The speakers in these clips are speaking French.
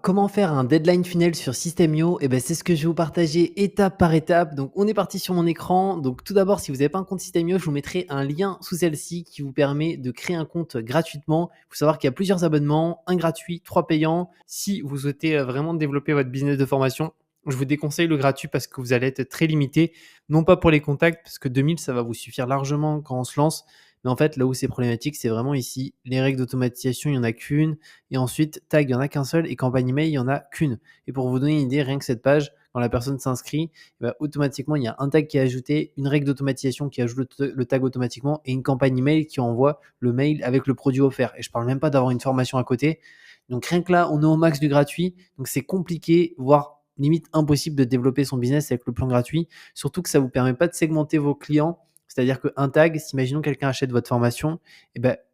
Comment faire un deadline funnel sur System.io? Eh ben, c'est ce que je vais vous partager étape par étape. Donc, on est parti sur mon écran. Donc, tout d'abord, si vous n'avez pas un compte System.io, je vous mettrai un lien sous celle-ci qui vous permet de créer un compte gratuitement. Il faut savoir qu'il y a plusieurs abonnements, un gratuit, 3 payants. Si vous souhaitez vraiment développer votre business de formation, je vous déconseille le gratuit parce que vous allez être très limité. Non pas pour les contacts, parce que 2000, ça va vous suffire largement quand on se lance. Mais en fait, là où c'est problématique, c'est vraiment ici. Les règles d'automatisation, il n'y en a qu'une. Et ensuite, tag, il n'y en a qu'un seul. Et campagne email, il n'y en a qu'une. Et pour vous donner une idée, rien que cette page, quand la personne s'inscrit, automatiquement, il y a un tag qui est ajouté, une règle d'automatisation qui ajoute le tag automatiquement et une campagne email qui envoie le mail avec le produit offert. Et je ne parle même pas d'avoir une formation à côté. Donc rien que là, on est au max du gratuit. Donc c'est compliqué, voire limite impossible de développer son business avec le plan gratuit. Surtout que ça ne vous permet pas de segmenter vos clients. C'est-à-dire qu'un tag, si imaginons quelqu'un achète votre formation,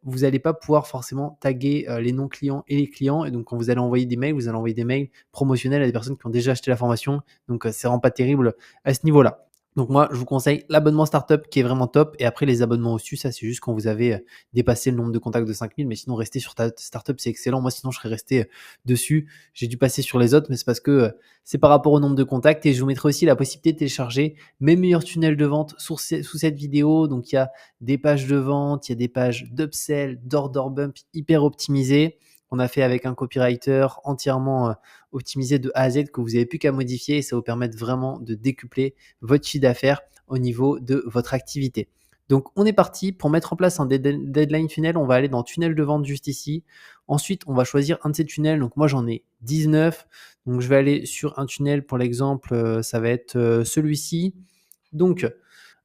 vous n'allez pas pouvoir forcément taguer les non-clients et les clients. Et donc, quand vous allez envoyer des mails, vous allez envoyer des mails promotionnels à des personnes qui ont déjà acheté la formation. Donc, c'est vraiment pas terrible à ce niveau-là. Donc moi, je vous conseille l'abonnement startup qui est vraiment top. Et après, les abonnements au-dessus, ça, c'est juste quand vous avez dépassé le nombre de contacts de 5000. Mais sinon, rester sur ta startup, c'est excellent. Moi, sinon, je serais resté dessus. J'ai dû passer sur les autres, mais c'est parce que c'est par rapport au nombre de contacts. Et je vous mettrai aussi la possibilité de télécharger mes meilleurs tunnels de vente sous cette vidéo. Donc, il y a des pages de vente, il y a des pages d'upsell, d'order bump hyper optimisées. On a fait avec un copywriter entièrement optimisé de A à Z que vous n'avez plus qu'à modifier et ça va vous permettre vraiment de décupler votre chiffre d'affaires au niveau de votre activité. Donc, on est parti pour mettre en place un deadline funnel. On va aller dans tunnel de vente juste ici. Ensuite, on va choisir un de ces tunnels. Donc, moi, j'en ai 19. Donc, je vais aller sur un tunnel. Pour l'exemple, ça va être celui-ci. Donc,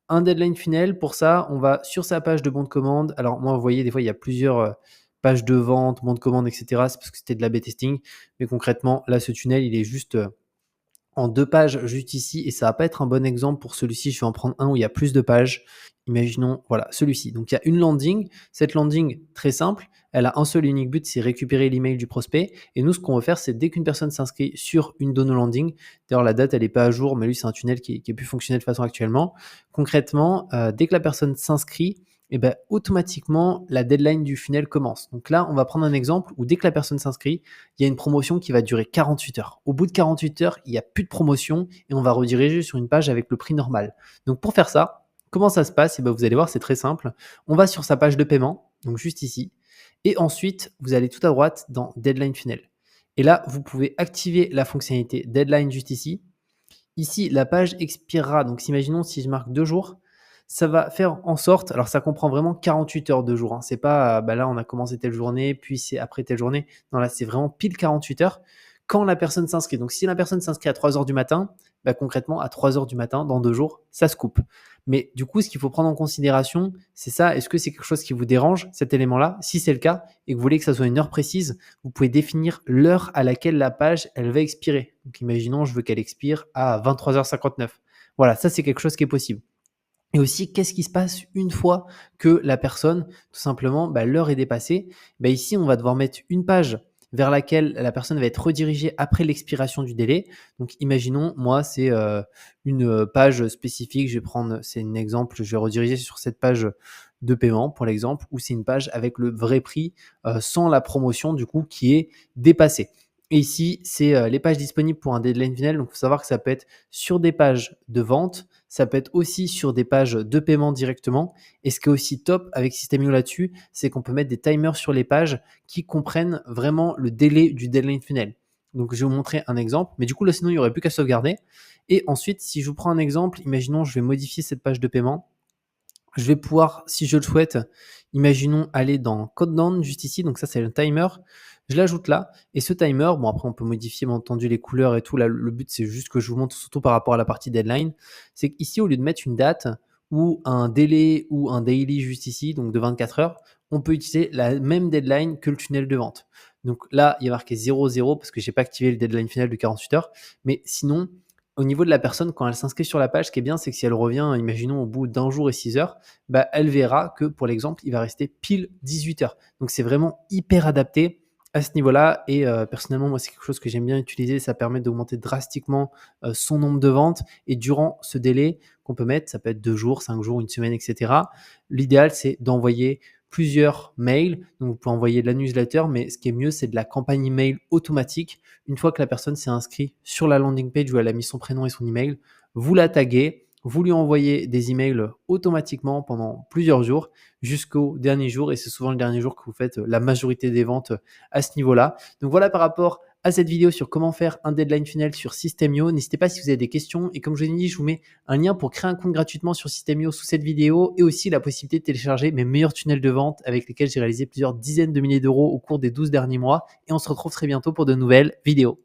un deadline funnel. Pour ça, on va sur sa page de bon de commande. Alors, moi, vous voyez, des fois, il y a plusieurs pages de vente, bon de commande, etc. C'est parce que c'était de l'A/B testing. Mais concrètement, là, ce tunnel, il est juste en 2 pages juste ici et ça va pas être un bon exemple pour celui-ci. Je vais en prendre un où il y a plus de pages. Imaginons, voilà, celui-ci. Donc, il y a une landing. Cette landing, très simple, elle a un seul et unique but, c'est récupérer l'email du prospect. Et nous, ce qu'on va faire, c'est dès qu'une personne s'inscrit sur une de nos landings, d'ailleurs, la date, elle n'est pas à jour, mais lui, c'est un tunnel qui est plus fonctionnel de façon actuellement. Concrètement, dès que la personne s'inscrit, automatiquement, la deadline du funnel commence. Donc là, on va prendre un exemple où dès que la personne s'inscrit, il y a une promotion qui va durer 48 heures. Au bout de 48 heures, il n'y a plus de promotion et on va rediriger sur une page avec le prix normal. Donc pour faire ça, comment ça se passe? Vous allez voir, c'est très simple. On va sur sa page de paiement, donc juste ici. Et ensuite, vous allez tout à droite dans Deadline Funnel. Et là, vous pouvez activer la fonctionnalité Deadline juste ici. Ici, la page expirera. Donc, imaginons si je marque 2 jours, ça va faire en sorte, alors ça comprend vraiment 48 heures de jour. C'est pas, là, on a commencé telle journée, puis c'est après telle journée. Non, là, c'est vraiment pile 48 heures quand la personne s'inscrit. Donc, si la personne s'inscrit à 3 heures du matin, concrètement, à 3 heures du matin, dans 2 jours, ça se coupe. Mais du coup, ce qu'il faut prendre en considération, c'est ça. Est-ce que c'est quelque chose qui vous dérange, cet élément-là? Si c'est le cas et que vous voulez que ça soit une heure précise, vous pouvez définir l'heure à laquelle la page, elle va expirer. Donc, imaginons, je veux qu'elle expire à 23h59. Voilà, ça, c'est quelque chose qui est possible. Et aussi, qu'est-ce qui se passe une fois que la personne, tout simplement, l'heure est dépassée? Ici, on va devoir mettre une page vers laquelle la personne va être redirigée après l'expiration du délai. Donc, imaginons, moi, c'est une page spécifique. Je vais prendre, c'est un exemple, je vais rediriger sur cette page de paiement, pour l'exemple, où c'est une page avec le vrai prix sans la promotion, du coup, qui est dépassée. Et ici, c'est les pages disponibles pour un deadline funnel. Donc, il faut savoir que ça peut être sur des pages de vente, ça peut être aussi sur des pages de paiement directement. Et ce qui est aussi top avec System.io là-dessus, c'est qu'on peut mettre des timers sur les pages qui comprennent vraiment le délai du deadline funnel. Donc, je vais vous montrer un exemple. Mais du coup, là, sinon, il n'y aurait plus qu'à sauvegarder. Et ensuite, si je vous prends un exemple, imaginons, je vais modifier cette page de paiement. Je vais pouvoir, si je le souhaite, imaginons aller dans Countdown juste ici. Donc ça, c'est le timer. Je l'ajoute là. Et ce timer, bon, après, on peut modifier, bien entendu, les couleurs et tout. Là, le but, c'est juste que je vous montre, surtout par rapport à la partie deadline. C'est qu'ici, au lieu de mettre une date ou un délai ou un daily juste ici, donc de 24 heures, on peut utiliser la même deadline que le tunnel de vente. Donc là, il y a marqué 0,0 parce que je n'ai pas activé le deadline final de 48 heures. Mais sinon, au niveau de la personne, quand elle s'inscrit sur la page, ce qui est bien, c'est que si elle revient, imaginons, au bout d'un jour et 6 heures, elle verra que, pour l'exemple, il va rester pile 18 heures. Donc, c'est vraiment hyper adapté à ce niveau-là. Et personnellement, moi, c'est quelque chose que j'aime bien utiliser. Ça permet d'augmenter drastiquement son nombre de ventes. Et durant ce délai qu'on peut mettre, ça peut être 2 jours, 5 jours, une semaine, etc. L'idéal, c'est d'envoyer plusieurs mails. Donc, vous pouvez envoyer de la newsletter, mais ce qui est mieux, c'est de la campagne email automatique. Une fois que la personne s'est inscrite sur la landing page où elle a mis son prénom et son email, vous la taguez, vous lui envoyez des emails automatiquement pendant plusieurs jours jusqu'au dernier jour. Et c'est souvent le dernier jour que vous faites la majorité des ventes à ce niveau-là. Donc voilà par rapport à cette vidéo sur comment faire un deadline funnel sur System.io. N'hésitez pas si vous avez des questions. Et comme je vous ai dit, je vous mets un lien pour créer un compte gratuitement sur System.io sous cette vidéo et aussi la possibilité de télécharger mes meilleurs tunnels de vente avec lesquels j'ai réalisé plusieurs dizaines de milliers d'euros au cours des 12 derniers mois. Et on se retrouve très bientôt pour de nouvelles vidéos.